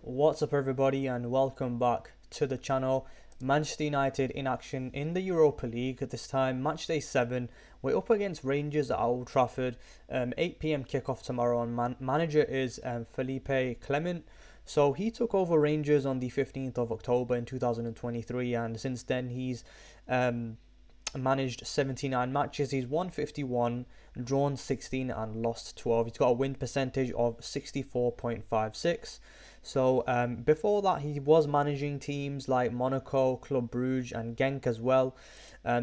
What's up everybody and welcome back to the channel. Manchester United in action in the Europa League. At this time, matchday 7. We're up against Rangers at Old Trafford. 8 p.m. kickoff tomorrow, and manager is Felipe Clement. So he took over Rangers on the 15th of October in 2023, and since then he's managed 79 matches. He's won 51, drawn 16 and lost 12. He's got a win percentage of 64.56. So before that, he was managing teams like Monaco, Club Brugge and Genk as well.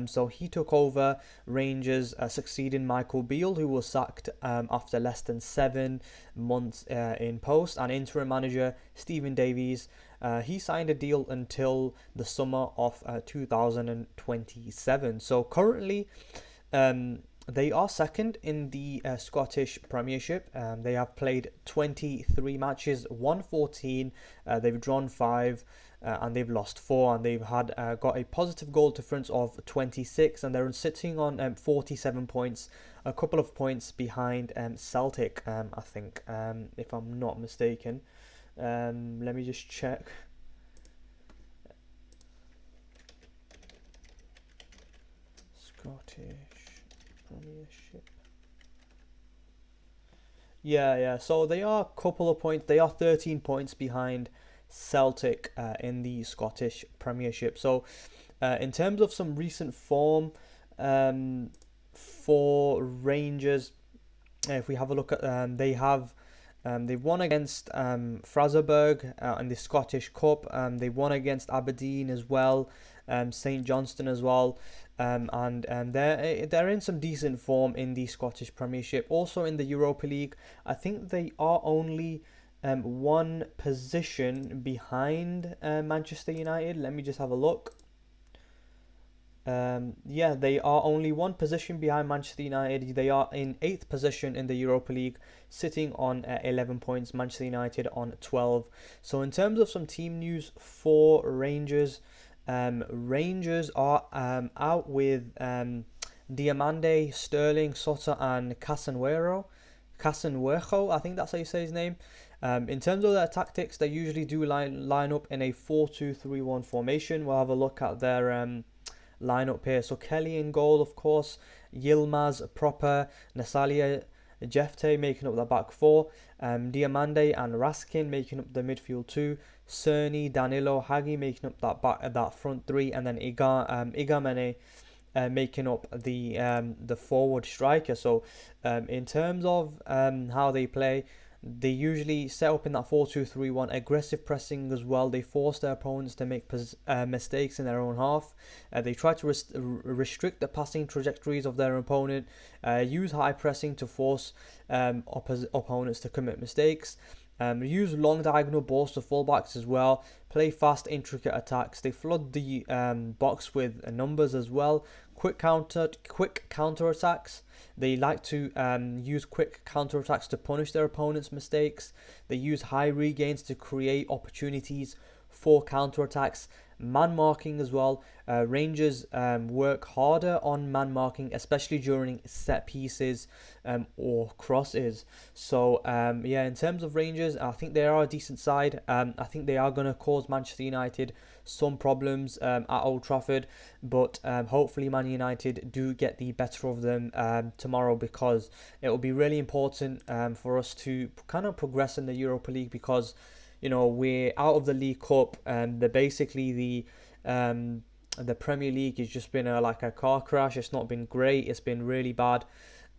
So he took over Rangers, succeeding Michael Beale, who was sacked after less than 7 months in post, and interim manager Stephen Davies. He signed a deal until the summer of 2027. So currently, they are second in the Scottish Premiership. They have played 23 matches, won 14, they've drawn 5, and they've lost 4, and they've had got a positive goal difference of 26, and they're sitting on 47 points, a couple of points behind Celtic, I think, if I'm not mistaken. Let me just check. Scottish Premiership. Yeah. So they are a couple of points. They are 13 points behind Celtic in the Scottish Premiership. So, in terms of some recent form for Rangers, if we have a look at they've won against Fraserburgh in the Scottish Cup. They won against Aberdeen as well, St Johnstone as well, and they're in some decent form in the Scottish Premiership. Also in the Europa League, I think they are only one position behind Manchester United. Let me just have a look. Yeah, they are only one position behind Manchester United. They are in 8th position in the Europa League, sitting on 11 points. Manchester United on 12. So in terms of some team news for Rangers, Rangers are out with Diamande, Sterling, Sosa and Casanhuero, I think that's how you say his name. In terms of their tactics, they usually do line up in a 4-2-3-1 formation. We'll have a look at their lineup here. So Kelly in goal, of course, Yilmaz, Proper, Nasalia, Jefte making up the back 4, Diamande and Raskin making up the midfield 2, Cerny, Danilo, Hagi making up that front 3, and then Igamene making up the forward striker. So in terms of how they play, they usually set up in that 4-2-3-1, aggressive pressing as well. They force their opponents to make mistakes in their own half. They try to restrict the passing trajectories of their opponent, use high pressing to force opponents to commit mistakes. Use long diagonal balls to fullbacks as well. Play fast, intricate attacks. They flood the box with numbers as well. Quick counter attacks. They like to use quick counter attacks to punish their opponent's mistakes. They use high regains to create opportunities for counter attacks. Man marking as well. Rangers work harder on man marking, especially during set pieces or crosses. So yeah, in terms of Rangers, I think they are a decent side. I think they are going to cause Manchester United some problems at Old Trafford, but hopefully Man United do get the better of them tomorrow, because it will be really important for us to kind of progress in the Europa League, because we're out of the League Cup, and the Premier League has just been like a car crash. It's not been great. It's been really bad.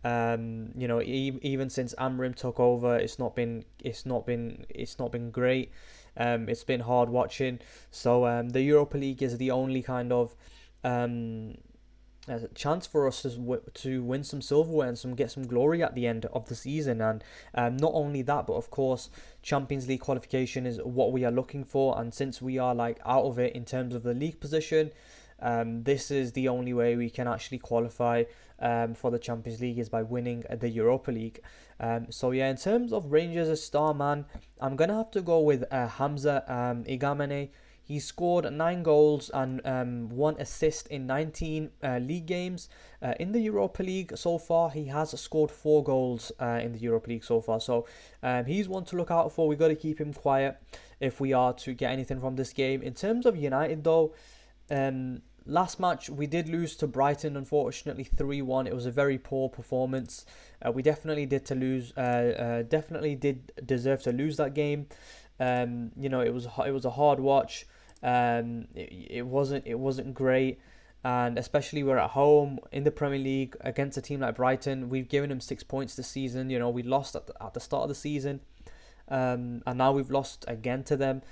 Even since Amrim took over, it's not been great. It's been hard watching. So the Europa League is the only kind of a chance for us to win some silverware and get some glory at the end of the season. And not only that, but of course Champions League qualification is what we are looking for, and since we are out of it in terms of the league position, this is the only way we can actually qualify for the Champions League, is by winning the Europa League. So yeah, in terms of Rangers' star man, I'm gonna have to go with Hamza Igamene. He scored 9 goals and 1 assist in 19 league games. In the Europa League so far, he has scored 4 goals in the Europa League so far. So he's one to look out for. We've got to keep him quiet if we are to get anything from this game. In terms of United, though, last match we did lose to Brighton, unfortunately 3-1. It was a very poor performance. We definitely did deserve to lose that game. It was a hard watch. It wasn't great, and especially we're at home in the Premier League against a team like Brighton. We've given them 6 points this season. We lost at the start of the season, and now we've lost again to them.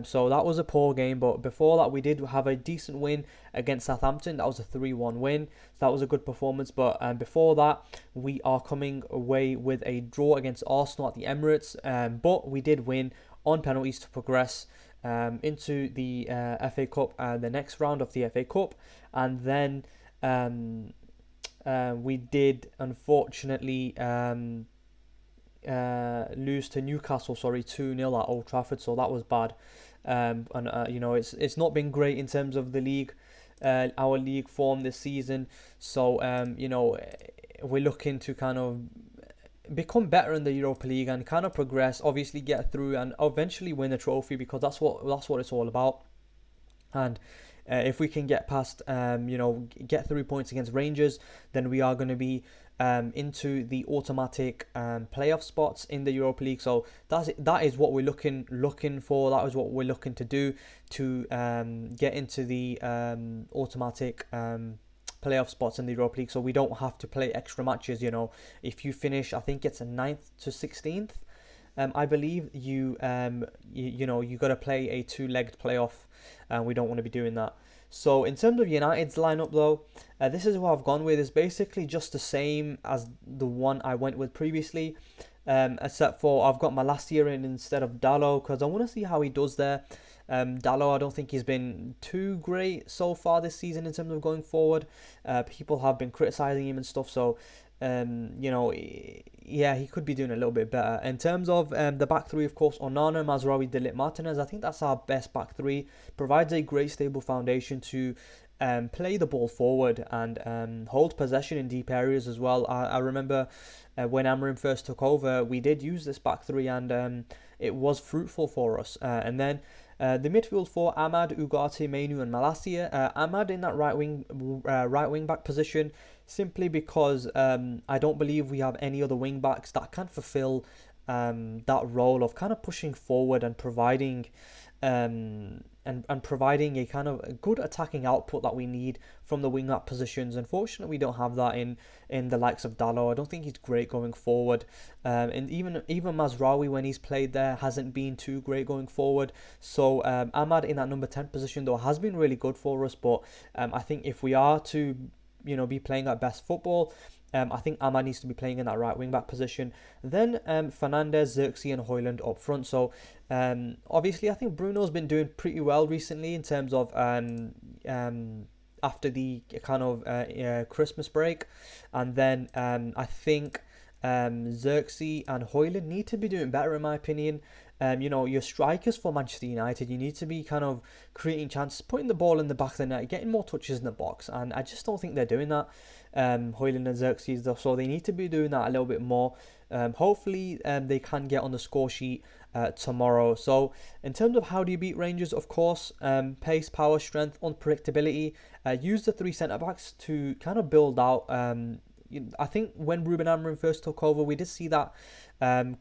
So that was a poor game, but before that we did have a decent win against Southampton. That was a 3-1 win, so that was a good performance. But before that, we are coming away with a draw against Arsenal at the Emirates, but we did win on penalties to progress into the FA Cup, the next round of the FA Cup. And then we did unfortunately lose to Newcastle, 2-0 at Old Trafford, so that was bad. It's not been great in terms of the league, our league form this season. So we're looking to kind of become better in the Europa League and kind of progress, obviously get through and eventually win the trophy, because that's what it's all about. And if we can get past, get 3 points against Rangers, then we are going to be into the automatic playoff spots in the Europa League. So that is what we're looking for. That is what we're looking to do to get into the automatic playoff spots in the Europa League. So we don't have to play extra matches. If you finish, I think it's a 9th to 16th. I believe you got to play a 2-legged playoff, and we don't want to be doing that. So in terms of United's lineup, though, this is what I've gone with. It's basically just the same as the one I went with previously, except for I've got Malacia in instead of Dalot, because I want to see how he does there. Dalot, I don't think he's been too great so far this season in terms of going forward. People have been criticising him and stuff, so he could be doing a little bit better. In terms of the back three, of course, Onana, Mazraoui, De Ligt, Martinez, I think that's our best back three. Provides a great stable foundation to play the ball forward and hold possession in deep areas as well. I remember when Amorim first took over, we did use this back three, and it was fruitful for us. And then the midfield for Ahmad, Ugarte, Mainu and Malacia. Ahmad in that right wing back position, simply because I don't believe we have any other wing backs that can fulfill that role of kind of pushing forward and providing providing a kind of a good attacking output that we need from the wing back positions. Unfortunately, we don't have that in the likes of Dalot. I don't think he's great going forward, and even Mazraoui, when he's played there, hasn't been too great going forward. So Ahmad in that number 10 position though has been really good for us, but I think if we are to be playing our best football, I think Ahmad needs to be playing in that right wing back position. Then Fernandes, Xerxes and Højlund up front. So obviously I think Bruno's been doing pretty well recently in terms of after the kind of Christmas break, and then I think Xerxes and Højlund need to be doing better in my opinion. Your strikers for Manchester United, you need to be kind of creating chances, putting the ball in the back of the net, getting more touches in the box, and I just don't think they're doing that. Højlund and Xerxes, so they need to be doing that a little bit more. Hopefully they can get on the score sheet tomorrow. So in terms of how do you beat Rangers, of course, pace, power, strength, unpredictability. Use the 3 centre-backs to kind of build out. I think when Ruben Amorim first took over, we did see that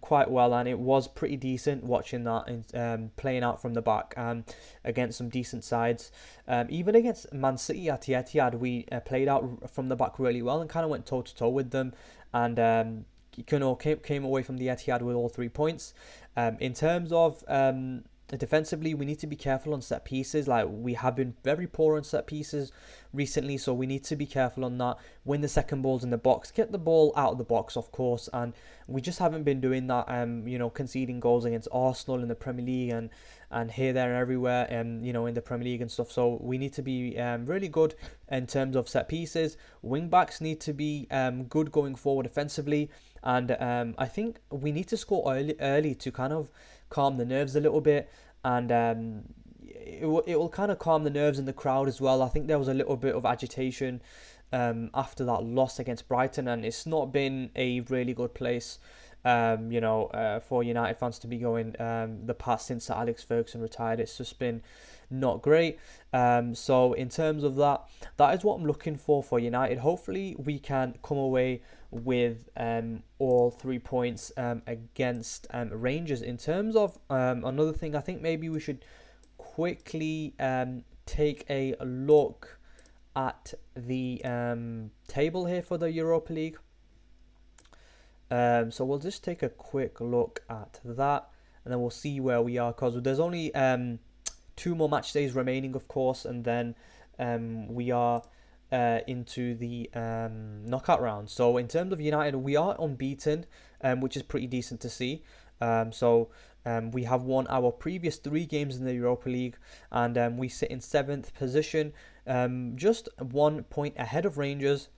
quite well, and it was pretty decent watching that playing out from the back against some decent sides. Even against Man City at the Etihad, we played out from the back really well and kind of went toe-to-toe with them, and came away from the Etihad with all 3 points. In terms of defensively, we need to be careful on set pieces. Like, we have been very poor on set pieces recently, so we need to be careful on that. Win the second balls in the box, get the ball out of the box, of course, and we just haven't been doing that. Conceding goals against Arsenal in the Premier League and here, there, and everywhere, in the Premier League and stuff. So we need to be really good in terms of set pieces. Wing backs need to be good going forward offensively, and I think we need to score early to kind of calm the nerves a little bit. And it will kind of calm the nerves in the crowd as well. I think there was a little bit of agitation after that loss against Brighton, and it's not been a really good place, for United fans to be going the past since Sir Alex Ferguson retired. It's just been not great. So in terms of that, that is what I'm looking for United. Hopefully we can come away with all 3 points against Rangers. In terms of another thing, I think maybe we should quickly take a look at the table here for the Europa League. So we'll just take a quick look at that, and then we'll see where we are, because there's only 2 more match days remaining, of course, and then we are into the knockout round. So in terms of United, we are unbeaten, which is pretty decent to see. We have won our previous 3 games in the Europa League, and we sit in 7th position, just 1 point ahead of Rangers.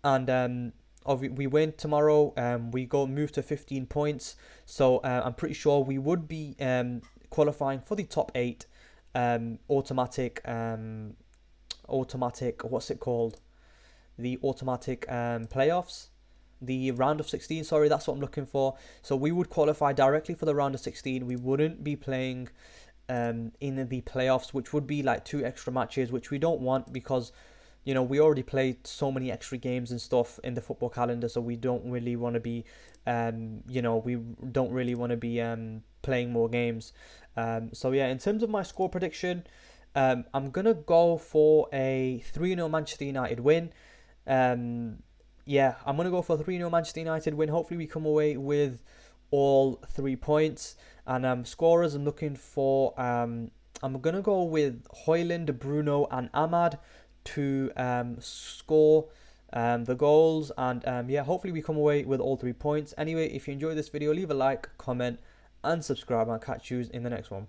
And we win tomorrow, we move to 15 points. So I'm pretty sure we would be qualifying for the top 8 automatic, what's it called? The automatic playoffs. The round of 16, sorry, that's what I'm looking for. So we would qualify directly for the round of 16. We wouldn't be playing in the playoffs, which would be like 2 extra matches, which we don't want, because we already played so many extra games and stuff in the football calendar, so we don't really want to be playing more games. So yeah, in terms of my score prediction, I'm gonna go for a 3-0 Manchester United win. I'm going to go for a 3-0 Manchester United win. Hopefully we come away with all 3 points. And scorers, I'm looking for... I'm going to go with Højlund, Bruno and Ahmad to score the goals. And hopefully we come away with all 3 points. Anyway, if you enjoyed this video, leave a like, comment and subscribe. I'll catch you in the next one.